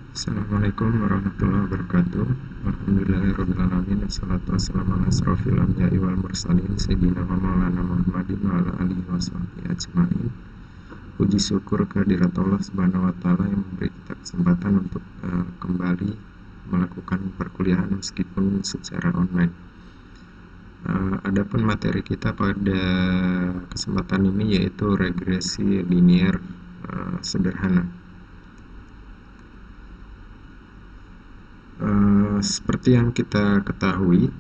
Assalamualaikum warahmatullahi wabarakatuh. Alhamdulillahirrahmanirrahim. Wassalatu wassalamu ala asrofil anbiya'i wal mursalin Sayyidina wa maulana Muhammadin wa ala alihi wa sahbihi ajma'in. Puji syukur kehadirat Allah subhanahu wa ta'ala yang memberi kita kesempatan untuk kembali melakukan perkuliahan meskipun secara online. Adapun materi kita pada kesempatan ini yaitu regresi linier sederhana. Seperti yang kita ketahui,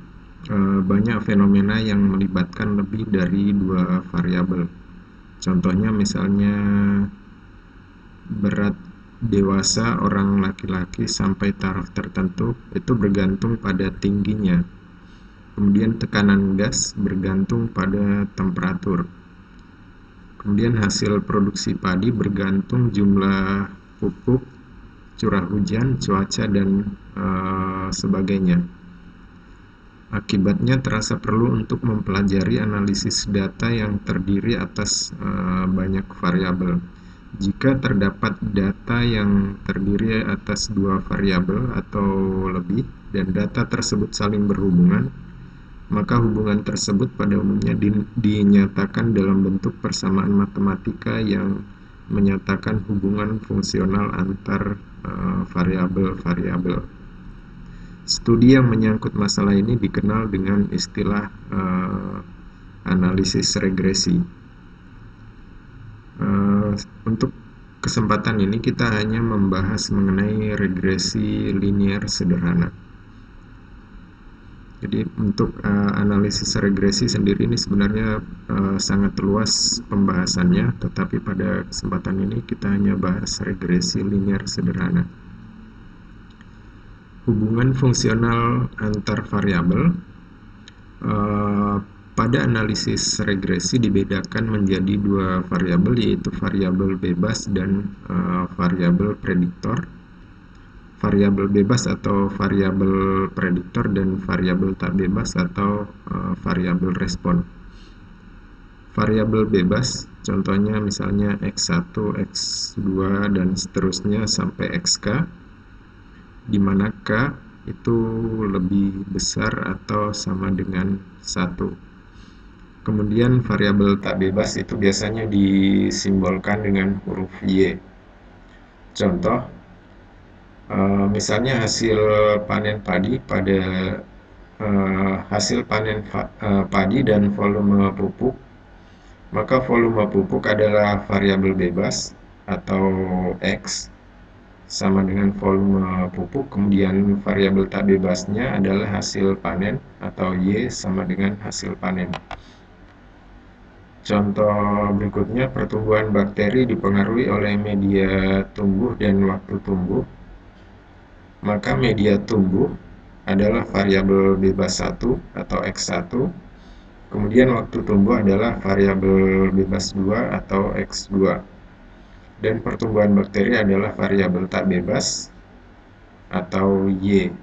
banyak fenomena yang melibatkan lebih dari dua variabel. Contohnya misalnya berat dewasa orang laki-laki sampai taraf tertentu itu bergantung pada tingginya. Kemudian tekanan gas bergantung pada temperatur. Kemudian hasil produksi padi bergantung jumlah pupuk, curah hujan, cuaca, dan sebagainya. Akibatnya terasa perlu untuk mempelajari analisis data yang terdiri atas banyak variabel. Jika terdapat data yang terdiri atas dua variabel atau lebih dan data tersebut saling berhubungan, maka hubungan tersebut pada umumnya dinyatakan dalam bentuk persamaan matematika yang menyatakan hubungan fungsional antar variabel-variabel. Studi yang menyangkut masalah ini dikenal dengan istilah analisis regresi. Untuk kesempatan ini kita hanya membahas mengenai regresi linier sederhana. Jadi untuk analisis regresi sendiri ini sebenarnya sangat luas pembahasannya, tetapi pada kesempatan ini kita hanya bahas regresi linier sederhana. Hubungan fungsional antar variabel pada analisis regresi dibedakan menjadi dua variabel, yaitu variabel bebas dan variabel prediktor. Variabel bebas atau variabel prediktor dan variabel tak bebas atau variabel respon. Variabel bebas contohnya misalnya x1, x2 dan seterusnya sampai xk, di mana k itu lebih besar atau sama dengan 1. Kemudian variabel tak bebas itu biasanya disimbolkan dengan huruf y. Contoh, misalnya hasil panen padi pada hasil panen padi dan volume pupuk, maka volume pupuk adalah variabel bebas atau x sama dengan volume pupuk, kemudian variabel tak bebasnya adalah hasil panen atau y sama dengan hasil panen. Contoh berikutnya, pertumbuhan bakteri dipengaruhi oleh media tumbuh dan waktu tumbuh. Maka media tumbuh adalah variabel bebas 1 atau x1, kemudian waktu tumbuh adalah variabel bebas 2 atau x2. Dan pertumbuhan bakteri adalah variabel tak bebas atau y.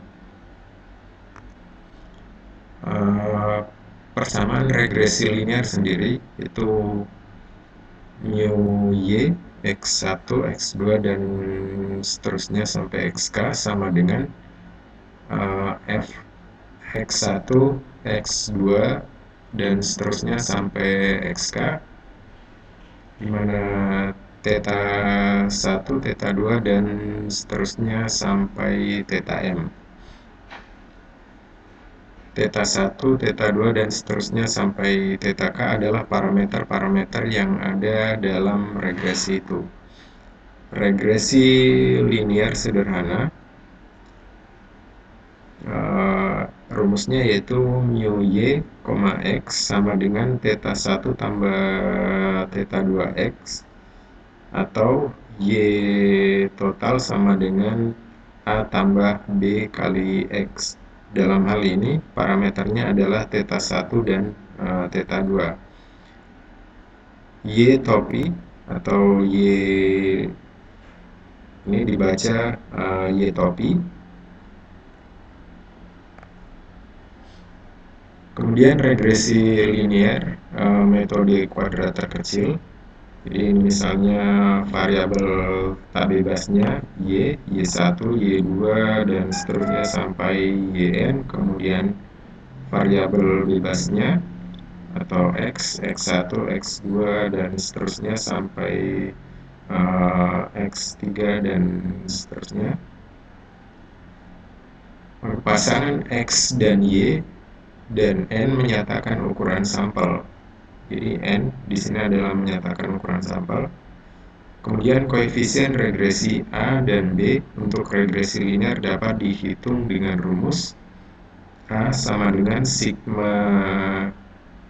Persamaan regresi linear sendiri itu mu y, x1, x2 dan seterusnya sampai xk sama dengan f x1, x2 dan seterusnya sampai xk, di mana theta 1, theta 2 dan seterusnya sampai theta m. Theta 1, theta 2 dan seterusnya sampai theta k adalah parameter-parameter yang ada dalam regresi itu. Regresi linier sederhana rumusnya yaitu mu y, x sama dengan theta 1 tambah theta 2x atau y total sama dengan a tambah b kali x. Dalam hal ini parameternya adalah theta 1 dan theta 2. Y topi atau y ini dibaca y topi. Kemudian regresi linier metode kuadrat terkecil Jadi misalnya variabel tak bebasnya Y1, Y2, dan seterusnya sampai Yn, kemudian variabel bebasnya atau X1, X2, dan seterusnya sampai X3 dan seterusnya. Pasangan X dan Y dan N menyatakan ukuran sampel. Jadi N di sini adalah menyatakan ukuran sampel. Kemudian koefisien regresi A dan B untuk regresi linear dapat dihitung dengan rumus A sama dengan sigma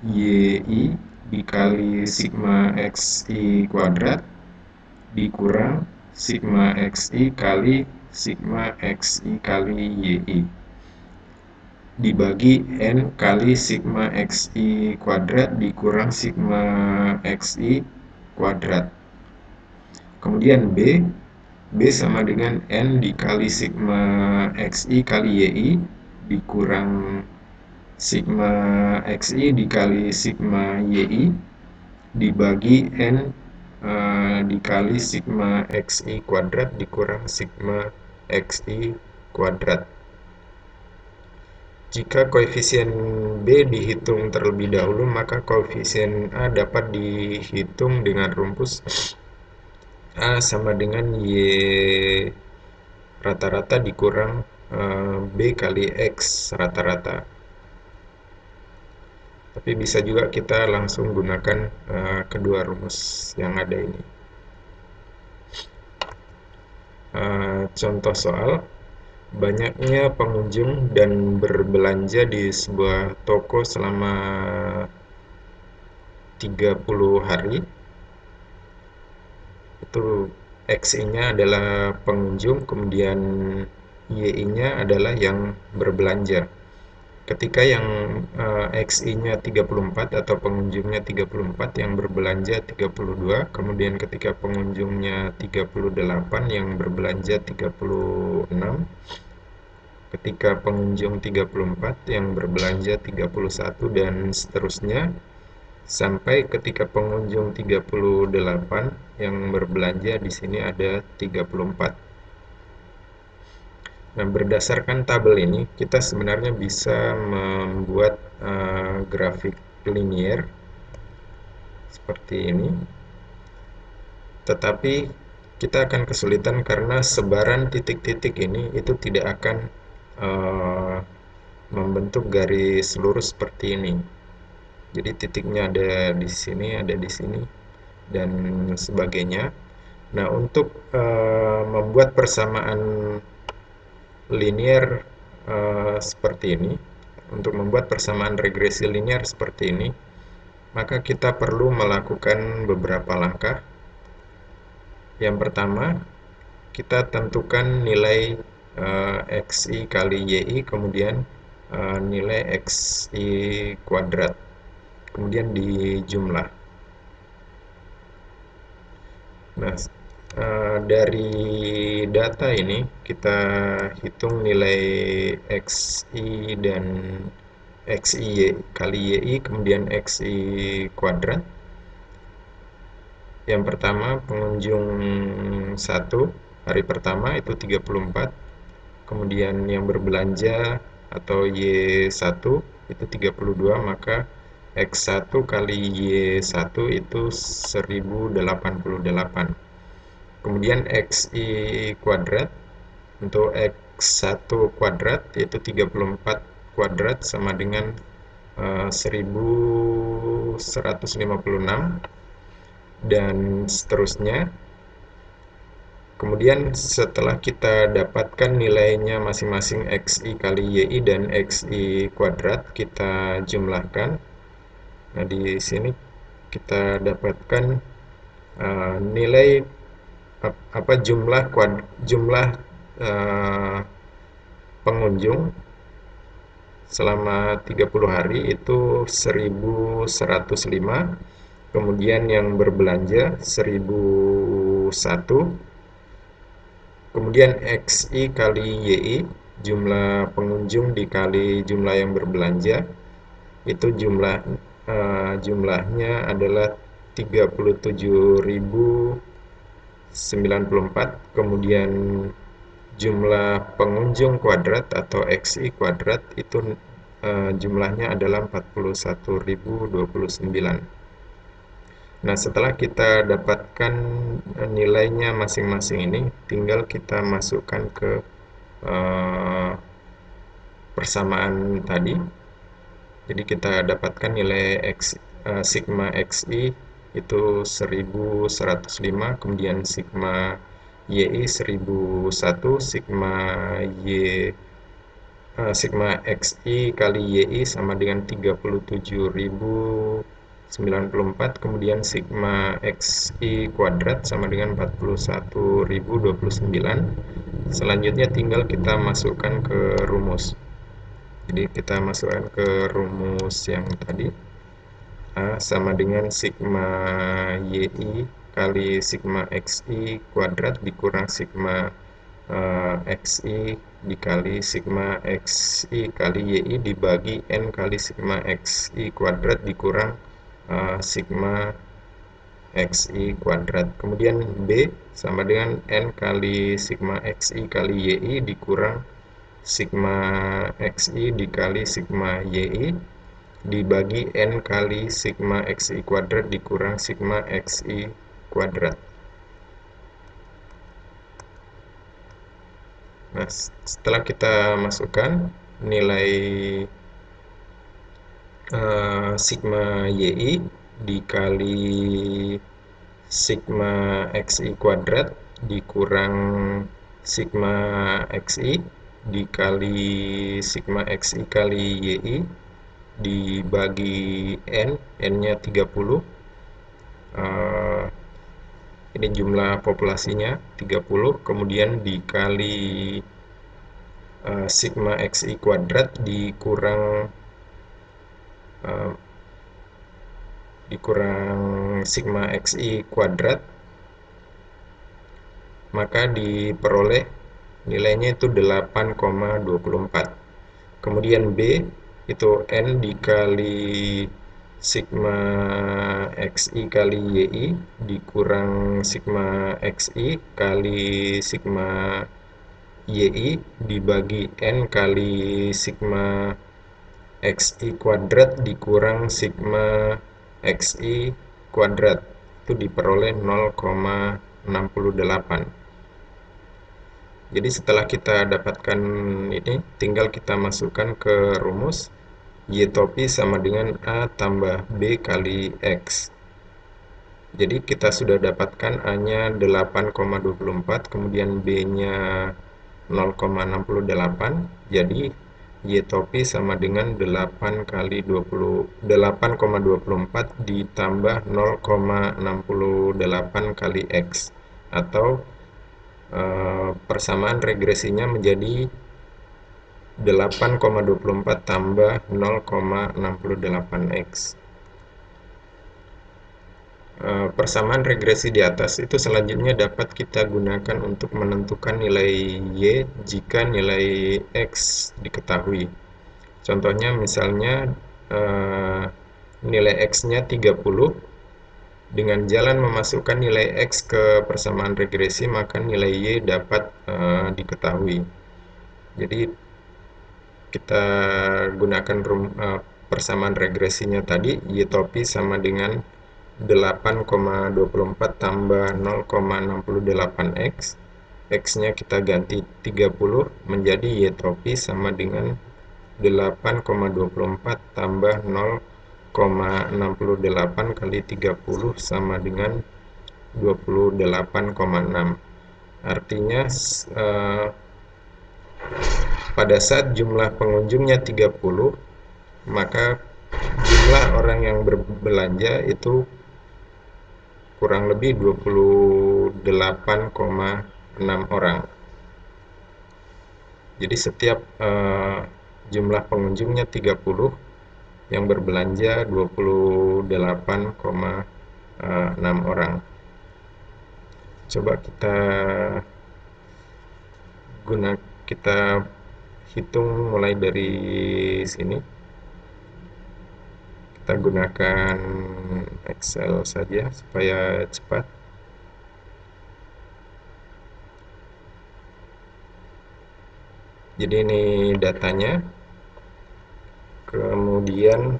YI dikali sigma XI kuadrat dikurang sigma XI kali sigma XI kali YI dibagi N kali sigma XI kuadrat dikurang sigma XI kuadrat. Kemudian B sama dengan N dikali sigma XI kali YI dikurang sigma XI dikali sigma YI dibagi N dikali sigma XI kuadrat dikurang sigma XI kuadrat. Jika koefisien B dihitung terlebih dahulu, maka koefisien A dapat dihitung dengan rumus A sama dengan Y rata-rata dikurang B kali X rata-rata. Tapi bisa juga kita langsung gunakan kedua rumus yang ada ini. Contoh soal, banyaknya pengunjung dan berbelanja di sebuah toko selama 30 hari. Itu XI-nya adalah pengunjung, kemudian YI-nya adalah yang berbelanja. Ketika yang XI-nya 34 atau pengunjungnya 34, yang berbelanja 32, kemudian ketika pengunjungnya 38, yang berbelanja 36, ketika pengunjung 34, yang berbelanja 31, dan seterusnya, sampai ketika pengunjung 38, yang berbelanja di sini ada 34. Nah, berdasarkan tabel ini, kita sebenarnya bisa membuat grafik linier seperti ini. Tetapi kita akan kesulitan karena sebaran titik-titik ini itu tidak akan membentuk garis lurus seperti ini. Jadi titiknya ada di sini, ada di sini, dan sebagainya. Nah, untuk membuat persamaan linear seperti ini, untuk membuat persamaan regresi linear seperti ini, maka kita perlu melakukan beberapa langkah. Yang pertama, kita tentukan nilai XI kali YI, kemudian nilai XI kuadrat, kemudian dijumlah. Nah, dari data ini kita hitung nilai XI dan XI kali YI, kemudian XI kuadrat. Yang pertama, pengunjung 1 hari pertama itu 34, kemudian yang berbelanja atau Y1 itu 32, maka X1 kali Y1 itu 1088. Kemudian XI kuadrat, untuk X1 kuadrat yaitu 34 kuadrat sama dengan 1156, dan seterusnya. Kemudian setelah kita dapatkan nilainya masing-masing XI kali YI dan XI kuadrat, kita jumlahkan. Nah, di sini kita dapatkan nilai jumlah pengunjung selama 30 hari itu 1105, kemudian yang berbelanja 1001, kemudian XI kali YI, jumlah pengunjung dikali jumlah yang berbelanja, itu jumlahnya adalah 37.094, kemudian jumlah pengunjung kuadrat atau XI kuadrat itu jumlahnya adalah 41.029. Nah, setelah kita dapatkan nilainya masing-masing ini, tinggal kita masukkan ke persamaan tadi. Jadi kita dapatkan nilai sigma XI itu 1105, kemudian sigma YI 1001, sigma XI kali YI sama dengan 37.094, kemudian sigma XI kuadrat sama dengan 41.029. Selanjutnya tinggal kita masukkan ke rumus. Jadi kita masukkan ke rumus yang tadi, A sama dengan sigma YI kali sigma XI kuadrat dikurang sigma XI dikali sigma XI kali YI dibagi N kali sigma XI kuadrat dikurang sigma XI kuadrat. Kemudian B sama dengan N kali sigma XI kali YI dikurang sigma XI dikali sigma YI dibagi N kali sigma XI kuadrat dikurang sigma XI kuadrat. Nah, setelah kita masukkan nilai sigma YI dikali sigma XI kuadrat dikurang sigma XI dikali sigma XI kali YI dibagi N, N-nya 30. Ini jumlah populasinya 30, kemudian dikali sigma XI kuadrat dikurang sigma XI kuadrat, maka diperoleh nilainya itu 8,24. Kemudian B itu N dikali sigma XI kali YI dikurang sigma XI kali sigma YI dibagi N kali sigma XI kuadrat dikurang sigma XI kuadrat, itu diperoleh 0,68. Jadi setelah kita dapatkan ini, tinggal kita masukkan ke rumus. Y topi sama dengan A tambah B kali X. Jadi kita sudah dapatkan A-nya 8,24, kemudian B-nya 0,68. Jadi Y topi sama dengan 8,24 ditambah 0,68 kali X. Atau persamaan regresinya menjadi 8,24 tambah 0,68x. Persamaan regresi di atas itu selanjutnya dapat kita gunakan untuk menentukan nilai Y jika nilai X diketahui. Contohnya misalnya nilai X-nya 30. Dengan jalan memasukkan nilai X ke persamaan regresi, maka nilai Y dapat diketahui. Jadi kita gunakan persamaan regresinya tadi, Y topi sama dengan 8,24 tambah 0,68x. X-nya kita ganti 30 menjadi Y topi sama dengan 8,24 tambah 0,68 kali 30 sama dengan 28,6. Artinya pada saat jumlah pengunjungnya 30, maka jumlah orang yang berbelanja itu kurang lebih 28,6 orang. Jadi setiap jumlah pengunjungnya 30, yang berbelanja 28,6 orang. Coba kita hitung mulai dari sini. Kita gunakan Excel saja supaya cepat. Jadi ini datanya. Kemudian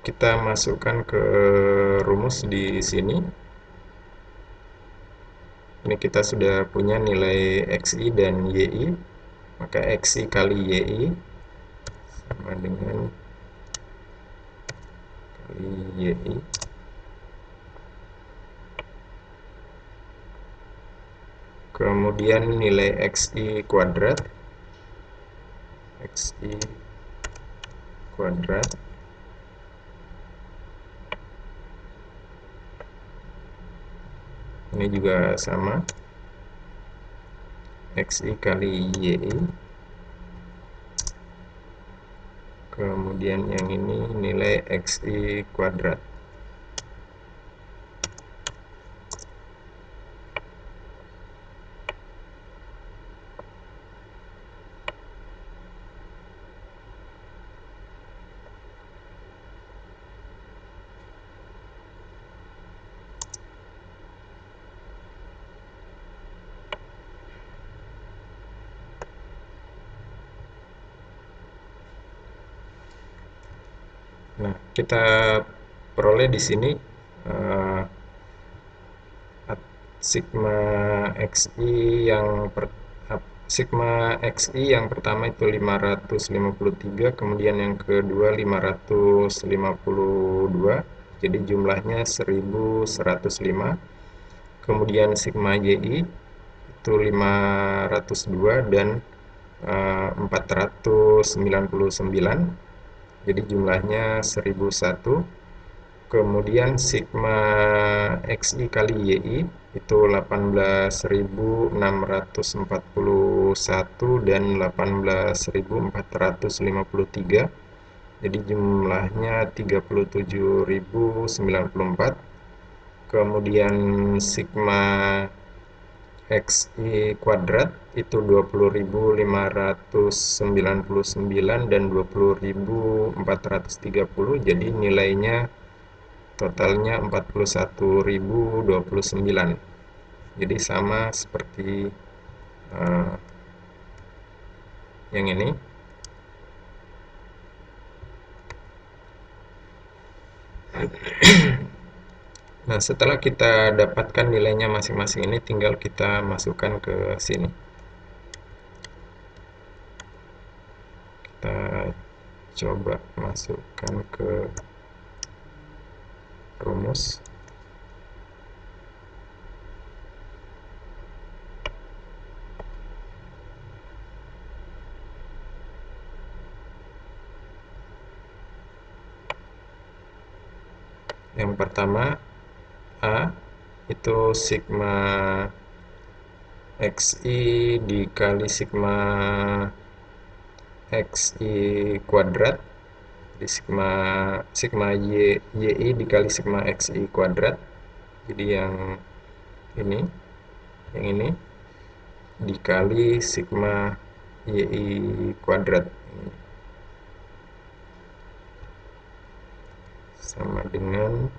kita masukkan ke rumus di sini. Ini kita sudah punya nilai XI dan YI. Maka XI kali YI sama dengan kali YI. Kemudian nilai XI kuadrat. XI kuadrat ini juga sama, XI kali YI. Kemudian yang ini nilai XI kuadrat. Nah, kita peroleh di sini uh, sigma XI sigma XI yang pertama itu 553, kemudian yang kedua 552, jadi jumlahnya 1105. Kemudian sigma YI itu 502 dan 499, jadi jumlahnya 1001. Kemudian sigma XI kali YI itu 18.641 dan 18.453. Jadi jumlahnya 37.094. Kemudian sigma XI kuadrat itu 20.599 dan 20.430. Jadi nilainya totalnya 41.029. Jadi sama seperti yang ini. Nah, setelah kita dapatkan nilainya masing-masing ini, tinggal kita masukkan ke sini. Kita coba masukkan ke rumus. Yang pertama A itu sigma XI dikali sigma XI kuadrat, di sigma YI dikali sigma XI kuadrat. Jadi yang ini dikali sigma YI kuadrat sama dengan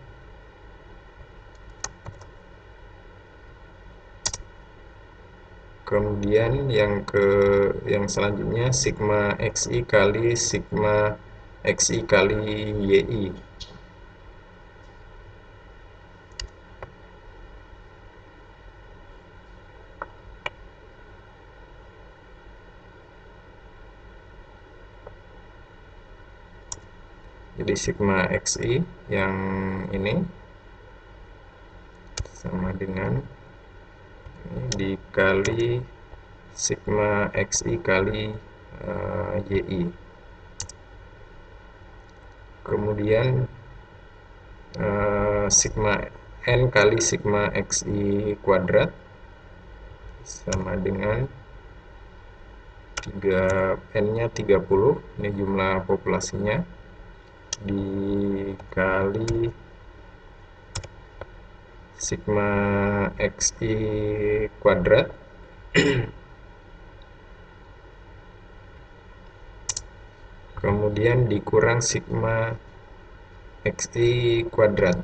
kemudian yang selanjutnya sigma XI kali sigma XI kali YI. Jadi sigma XI yang ini sama dengan ini dikali sigma XI kali YI. Kemudian sigma N kali sigma XI kuadrat sama dengan N-nya 30, ini jumlah populasinya, dikali sigma XI kuadrat kemudian dikurang sigma XI kuadrat.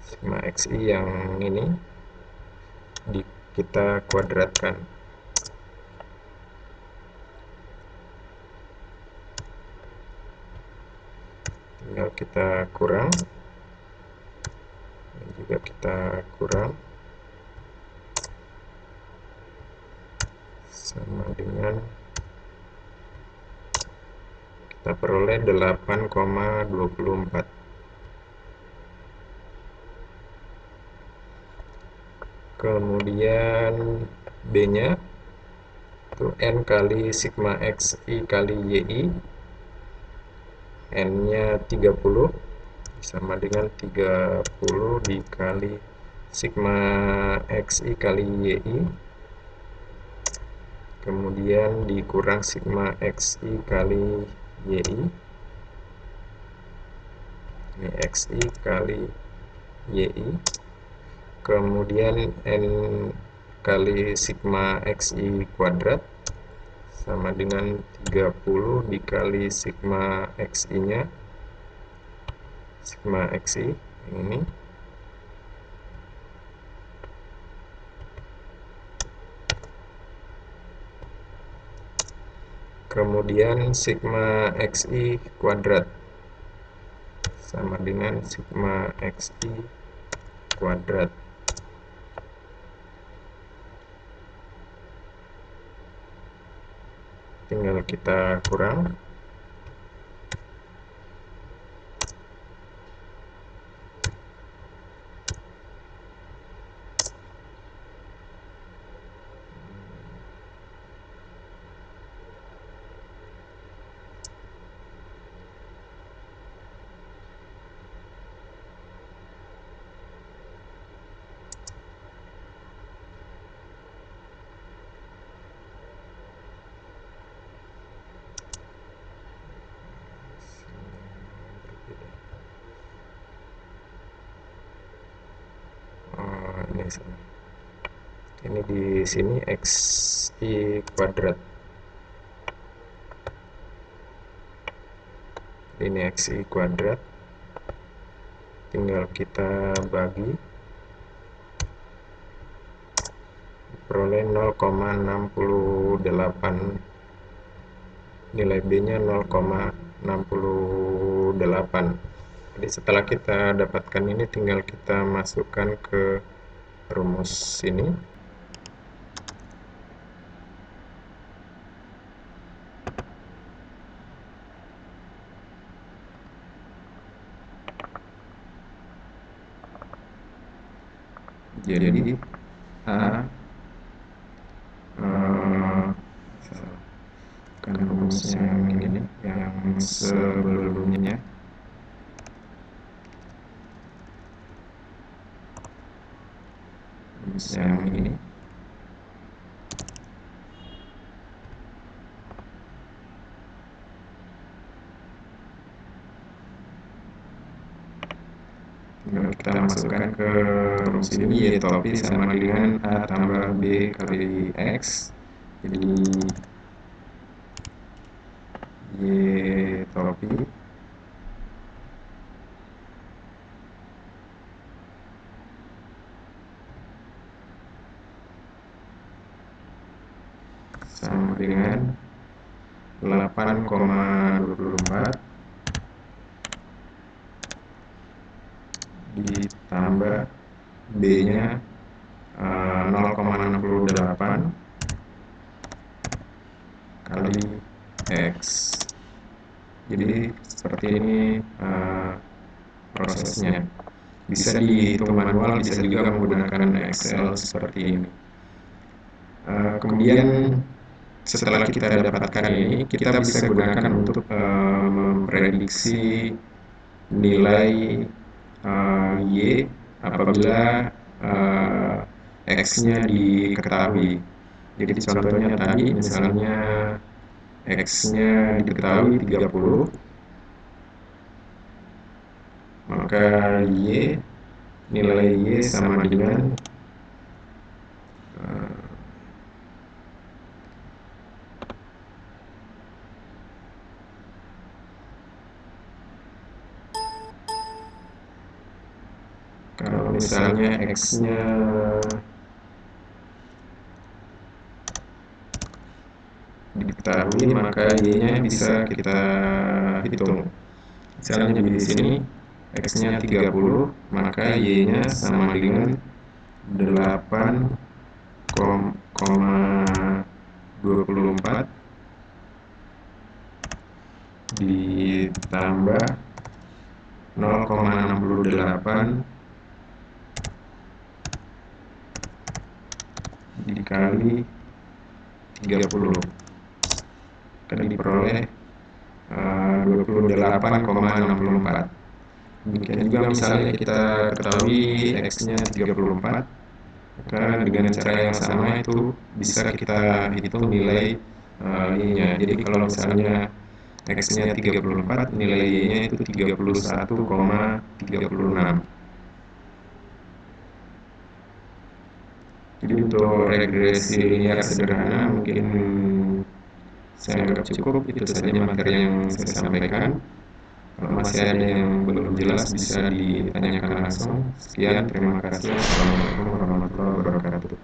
Sigma XI yang ini kita kuadratkan. Tinggal kita kurang, dan juga kita kurang, sama dengan kita peroleh 8,24. Kemudian B-nya itu N kali sigma XI kali YI, N-nya 30 sama dengan 30 dikali sigma XI kali YI, kemudian dikurang sigma XI kali YI, ini XI kali YI, kemudian N kali sigma XI kuadrat sama dengan 30 dikali sigma XI nya, sigma XI ini, kemudian sigma XI kuadrat sama dengan sigma XI kuadrat. Tinggal kita kurang. Ini di sini XI kuadrat, ini XI kuadrat, tinggal kita bagi, peroleh 0,68, nilai B nya 0,68. Jadi setelah kita dapatkan ini, tinggal kita masukkan ke rumus ini. Jadi A kan rumus yang ini, yang sebelumnya, rumus yang ini, kita masukkan ke rumus ini, Y topi sama dengan A tambah B kali X. Jadi Y topi sama dengan 8,24 ditambah B nya 0,68 kali X. Jadi seperti ini prosesnya. Bisa dihitung manual, bisa juga menggunakan Excel seperti ini. Kemudian setelah kita dapatkan ini, kita bisa gunakan untuk memprediksi nilai Y apabila X-nya diketahui. Jadi contohnya tadi, misalnya X-nya diketahui 30, maka nilai Y sama dengan misalnya X-nya diketahui, maka Y-nya bisa kita hitung. Misalnya jadi di sini X-nya 30, maka Y-nya sama dengan 8,24 ditambah 0,68 dikali 30, akan diperoleh 28,64. Demikian juga misalnya kita ketahui X-nya 34, maka dengan cara yang sama itu bisa kita hitung nilai Y-nya. Jadi kalau misalnya X-nya 34, nilai Y-nya itu 31,36. Jadi untuk regresi linear sederhana mungkin saya anggap cukup, itu saja materi yang saya sampaikan. Kalau masih ada yang belum jelas bisa ditanyakan langsung. Sekian, terima kasih. Assalamualaikum warahmatullahi wabarakatuh.